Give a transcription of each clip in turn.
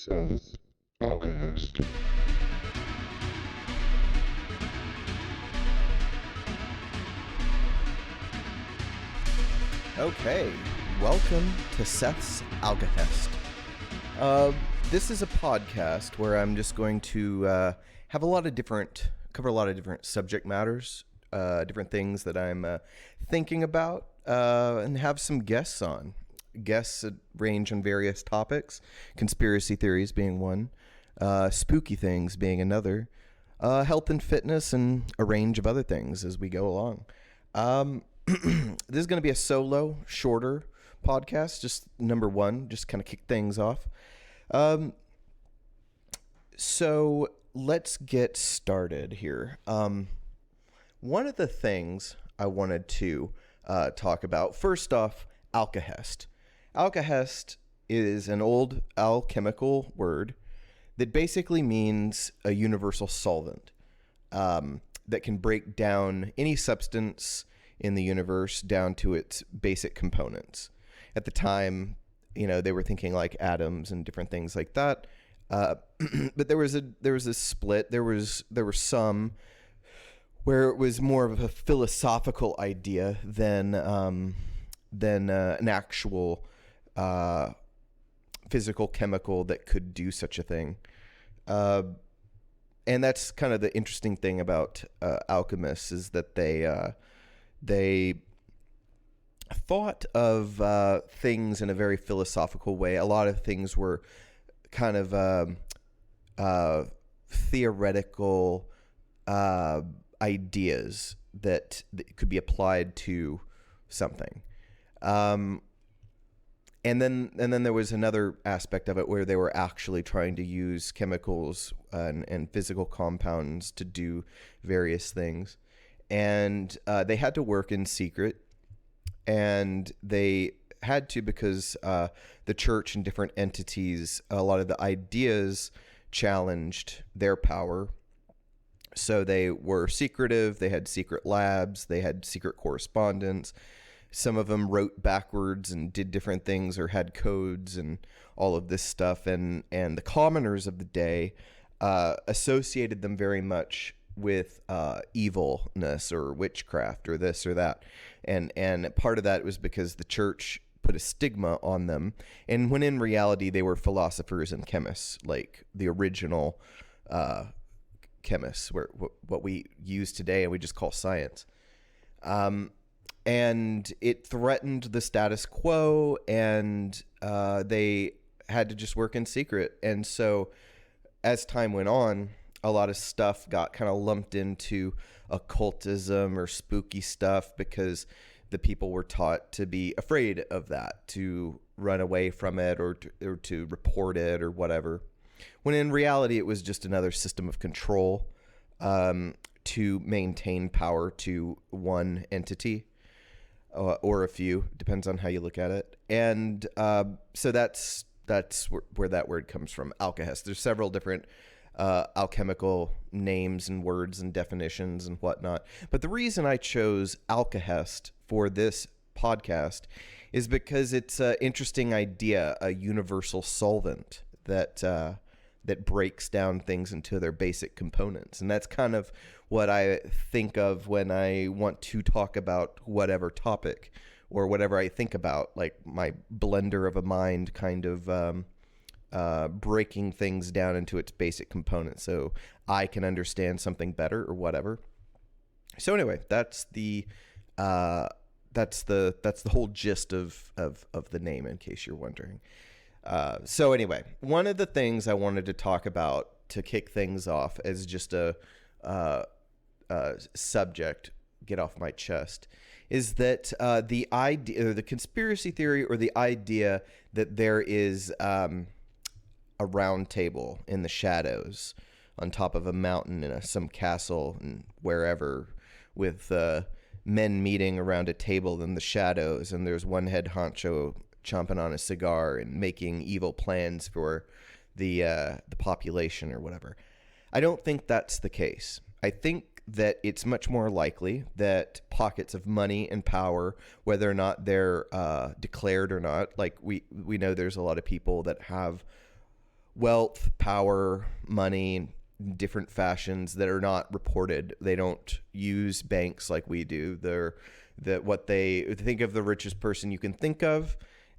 says Alkahest. Okay, welcome to Seth's Alkahest. This is a podcast where I'm just going to cover a lot of different subject matters, different things that I'm thinking about, and have some guests on. Guests that range on various topics, conspiracy theories being one, spooky things being another, health and fitness, and a range of other things as we go along. This is going to be a solo, shorter podcast, just number one, just kind of kick things off. So let's get started here. One of the things I wanted to talk about, first off, Alkahest. Alkahest is an old alchemical word that basically means a universal solvent that can break down any substance in the universe down to its basic components. At the time, they were thinking like atoms and different things like that. But there was a split. There were some where it was more of a philosophical idea than an actual physical chemical that could do such a thing. And that's kind of the interesting thing about alchemists, is that they thought of things in a very philosophical way. A lot of things were kind of theoretical ideas that could be applied to something. And then there was another aspect of it where they were actually trying to use chemicals and physical compounds to do various things. And they had to work in secret, and they had to because the church and different entities, a lot of the ideas challenged their power. So they were secretive. They had secret labs. They had secret correspondence. Some of them wrote backwards and did different things or had codes and all of this stuff. And the commoners of the day associated them very much with evilness or witchcraft or this or that. And part of that was because the church put a stigma on them. And when in reality, they were philosophers and chemists, like the original chemists, what we use today and we just call science. And it threatened the status quo, and they had to just work in secret. And so as time went on, a lot of stuff got kind of lumped into occultism or spooky stuff because the people were taught to be afraid of that, to run away from it or to report it or whatever. When in reality, it was just another system of control to maintain power to one entity or a few, depends on how you look at it. And so that's where that word comes from, Alkahest. There's several different alchemical names and words and definitions and whatnot. But the reason I chose Alkahest for this podcast is because it's an interesting idea, a universal solvent that breaks down things into their basic components. And that's kind of what I think of when I want to talk about whatever topic or whatever I think about, like my blender of a mind kind of breaking things down into its basic components so I can understand something better or whatever. So anyway, that's the whole gist of the name, in case you're wondering. So anyway, one of the things I wanted to talk about to kick things off as just a subject, get off my chest, is that the idea, or the conspiracy theory, or the idea that there is a round table in the shadows on top of a mountain in some castle and wherever, with men meeting around a table in the shadows, and there's one head honcho chomping on a cigar and making evil plans for the population or whatever. I don't think that's the case. I think that it's much more likely that pockets of money and power, whether or not they're declared or not, like we know there's a lot of people that have wealth, power, money, different fashions that are not reported. They don't use banks like we do. They're what they think of the richest person you can think of,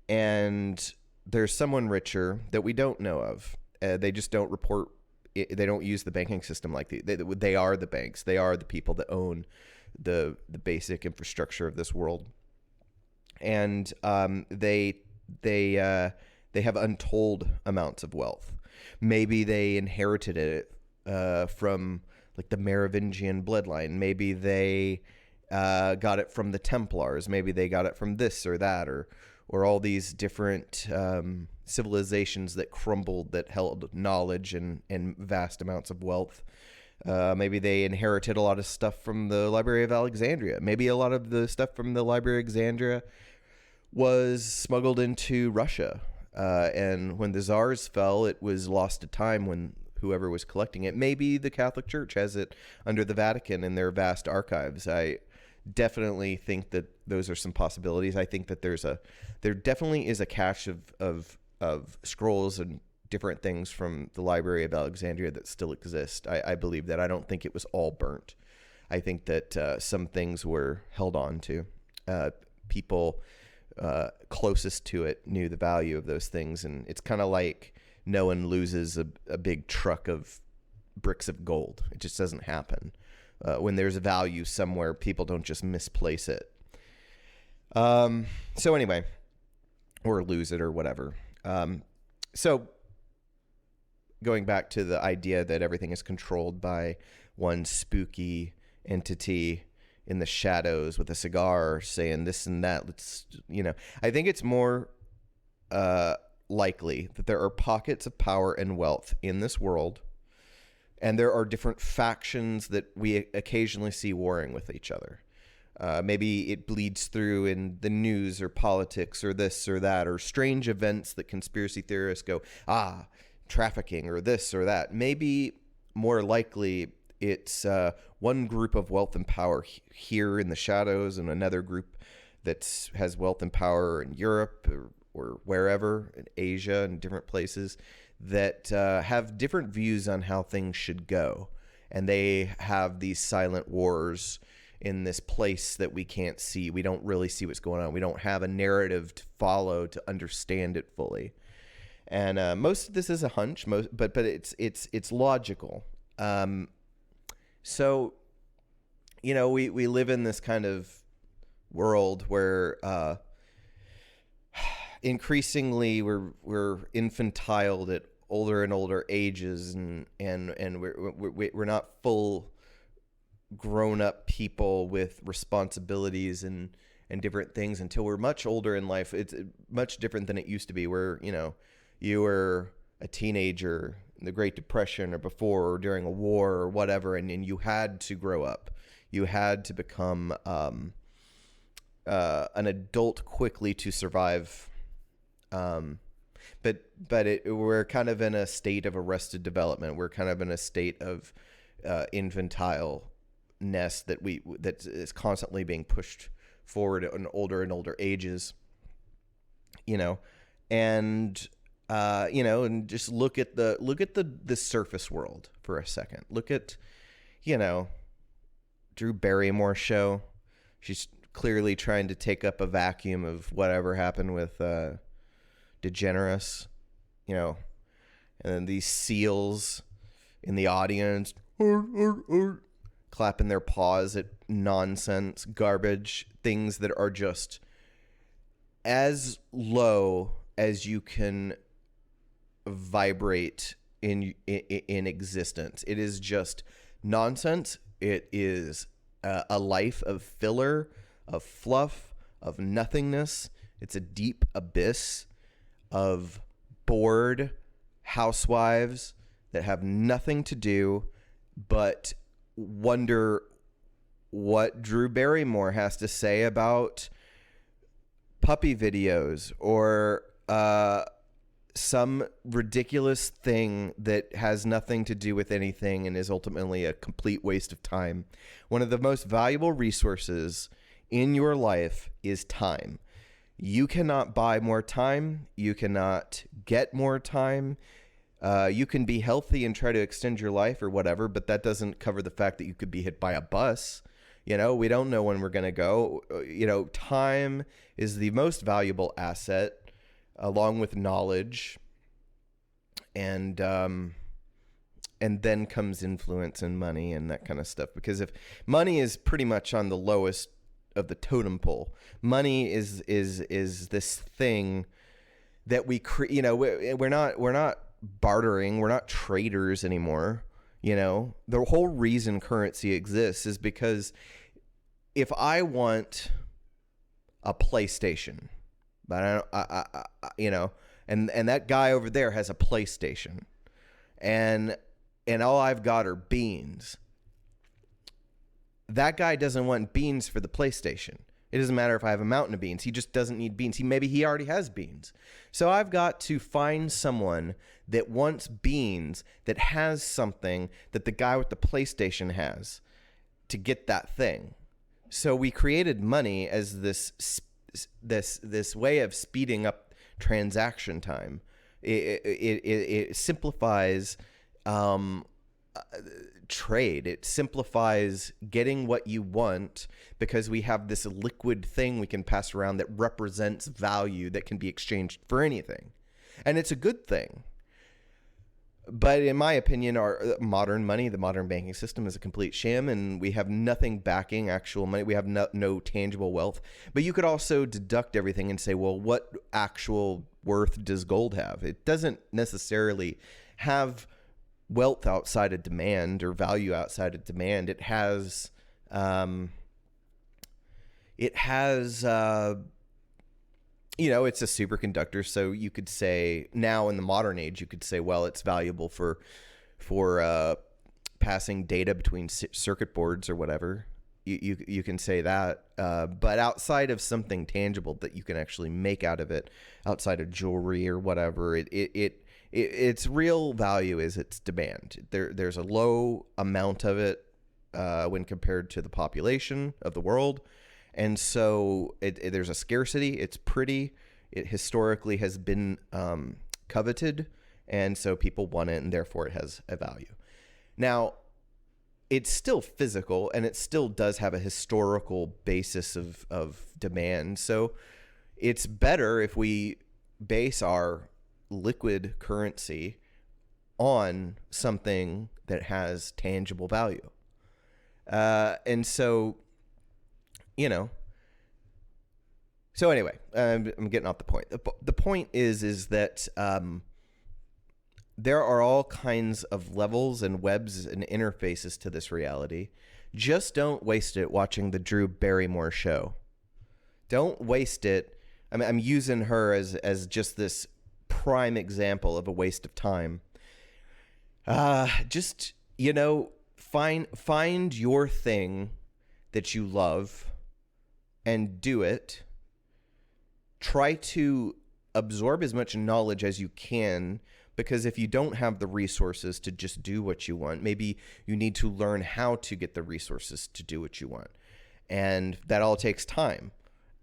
and there's someone richer that we don't know of. They just don't report. They don't use the banking system like they are the banks. They are the people that own the basic infrastructure of this world, and they have untold amounts of wealth. Maybe they inherited it from like the Merovingian bloodline. Maybe they got it from the Templars. Maybe they got it from this or that, or all these different civilizations that crumbled that held knowledge and vast amounts of wealth. Maybe they inherited a lot of stuff from the Library of Alexandria. Maybe a lot of the stuff from the Library of Alexandria was smuggled into Russia. And when the czars fell, it was lost to time when whoever was collecting it. Maybe the Catholic Church has it under the Vatican in their vast archives. I definitely think that those are some possibilities. I think that there definitely is a cache of scrolls and different things from the Library of Alexandria that still exist. I believe that. I don't think it was all burnt. I think that some things were held on to. People closest to it knew the value of those things, and it's kind of like no one loses a big truck of bricks of gold. It just doesn't happen. When there's a value somewhere, people don't just misplace it. So anyway, or lose it or whatever. So going back to the idea that everything is controlled by one spooky entity in the shadows with a cigar saying this and that. I think it's more likely that there are pockets of power and wealth in this world, and there are different factions that we occasionally see warring with each other. Maybe it bleeds through in the news or politics or this or that, or strange events that conspiracy theorists go, trafficking or this or that. Maybe more likely it's one group of wealth and power here in the shadows and another group that has wealth and power in Europe or wherever, in Asia and different places that have different views on how things should go. And they have these silent wars in this place that we can't see. We don't really see what's going on. We don't have a narrative to follow to understand it fully. And most of this is a hunch, but it's logical. So, we live in this kind of world where increasingly we're infantiled at older and older ages, and we're not full grown up people with responsibilities and different things until we're much older in life. It's much different than it used to be, where you were a teenager in the Great Depression or before or during a war or whatever, and you had to grow up. You had to become an adult quickly to survive. But we're kind of in a state of arrested development. We're kind of in a state of infantileness that is constantly being pushed forward in older and older ages. And just look at the surface world for a second. Look at, Drew Barrymore's show. She's clearly trying to take up a vacuum of whatever happened with DeGeneres, and then these seals in the audience clapping their paws at nonsense, garbage, things that are just as low as you can vibrate in existence. It is just nonsense. It is a life of filler, of fluff, of nothingness. It's a deep abyss of bored housewives that have nothing to do but wonder what Drew Barrymore has to say about puppy videos or some ridiculous thing that has nothing to do with anything and is ultimately a complete waste of time. One of the most valuable resources in your life is time. You cannot buy more time. You cannot get more time. You can be healthy and try to extend your life or whatever, but that doesn't cover the fact that you could be hit by a bus. We don't know when we're going to go. Time is the most valuable asset, along with knowledge, and then comes influence and money and that kind of stuff. Because if money is pretty much on the lowest of the totem pole, money is this thing that we're not bartering, we're not traders anymore. The whole reason currency exists is because if I want a PlayStation, but and that guy over there has a PlayStation, and all I've got are beans. That guy doesn't want beans for the PlayStation. It doesn't matter if I have a mountain of beans. He just doesn't need beans. Maybe he already has beans. So I've got to find someone that wants beans, that has something that the guy with the PlayStation has, to get that thing. So we created money as this way of speeding up transaction time. It simplifies trade. It simplifies getting what you want, because we have this liquid thing we can pass around that represents value that can be exchanged for anything. And it's a good thing. But in my opinion, our modern money, the modern banking system, is a complete sham, and we have nothing backing actual money. We have no tangible wealth. But you could also deduct everything and say, well, what actual worth does gold have? It doesn't necessarily have wealth outside of demand or value outside of demand. It has it's a superconductor. So you could say now in the modern age, you could say, well, it's valuable for passing data between circuit boards or whatever. You can say that, but outside of something tangible that you can actually make out of it, outside of jewelry or whatever, its real value is its demand. There's a low amount of it when compared to the population of the world. And so there's a scarcity. It's pretty. It historically has been coveted. And so people want it, and therefore it has a value. Now, it's still physical, and it still does have a historical basis of demand. So it's better if we base our liquid currency on something that has tangible value. And so, so anyway, I'm getting off the point. The point is that there are all kinds of levels and webs and interfaces to this reality. Just don't waste it watching the Drew Barrymore show. Don't waste it. I'm using her as just this prime example of a waste of time. Just, find your thing that you love and do it. Try to absorb as much knowledge as you can, because if you don't have the resources to just do what you want, maybe you need to learn how to get the resources to do what you want. And that all takes time.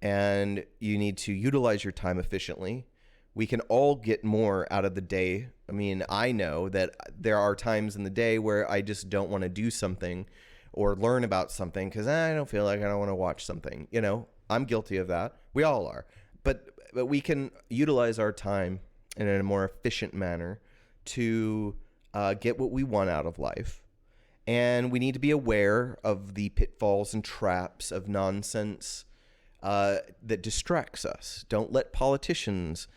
And you need to utilize your time efficiently. We can all get more out of the day. I mean, I know that there are times in the day where I just don't want to do something or learn about something because I don't feel like I don't want to watch something. I'm guilty of that. We all are. But we can utilize our time in a more efficient manner to get what we want out of life. And we need to be aware of the pitfalls and traps of nonsense that distracts us. Don't let politicians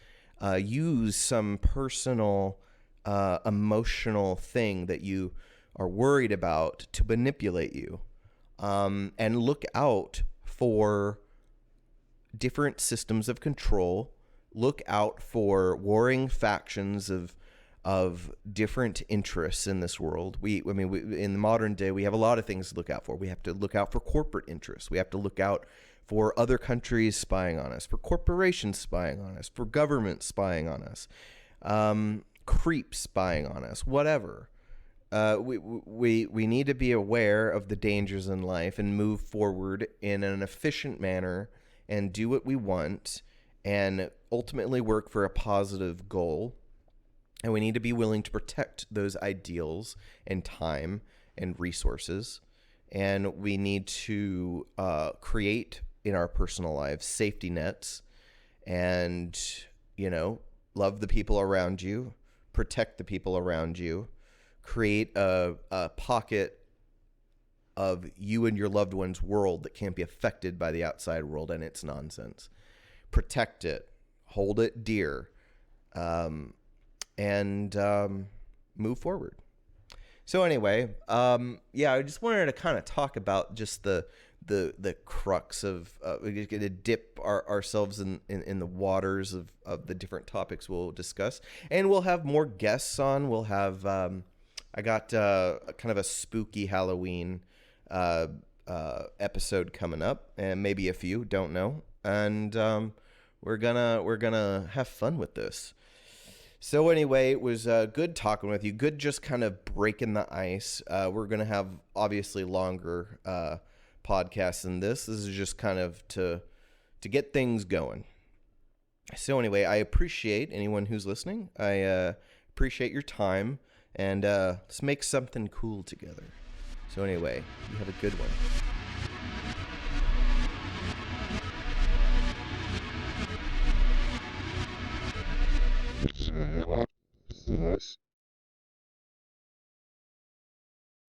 use some personal, emotional thing that you are worried about to manipulate you. And look out for different systems of control. Look out for warring factions of different interests in this world. In the modern day, we have a lot of things to look out for. We have to look out for corporate interests. We have to look out for other countries spying on us, for corporations spying on us, for government spying on us, creeps spying on us, whatever. We need to be aware of the dangers in life and move forward in an efficient manner and do what we want and ultimately work for a positive goal. And we need to be willing to protect those ideals and time and resources. And we need to create in our personal lives safety nets and, love the people around you, protect the people around you, create a pocket of you and your loved one's world that can't be affected by the outside world and its nonsense. Protect it, hold it dear, and move forward. So anyway, I just wanted to kind of talk about just the crux of we're going to dip ourselves in the waters of the different topics we'll discuss, and we'll have more guests on. We'll have I got kind of a spooky Halloween episode coming up, and maybe a few, don't know, and we're gonna have fun with this. So anyway, it was good talking with you. Good just kind of breaking the ice. We're going to have obviously longer podcasts than this. This is just kind of to get things going. So anyway, I appreciate anyone who's listening. I appreciate your time. And let's make something cool together. So anyway, you have a good one.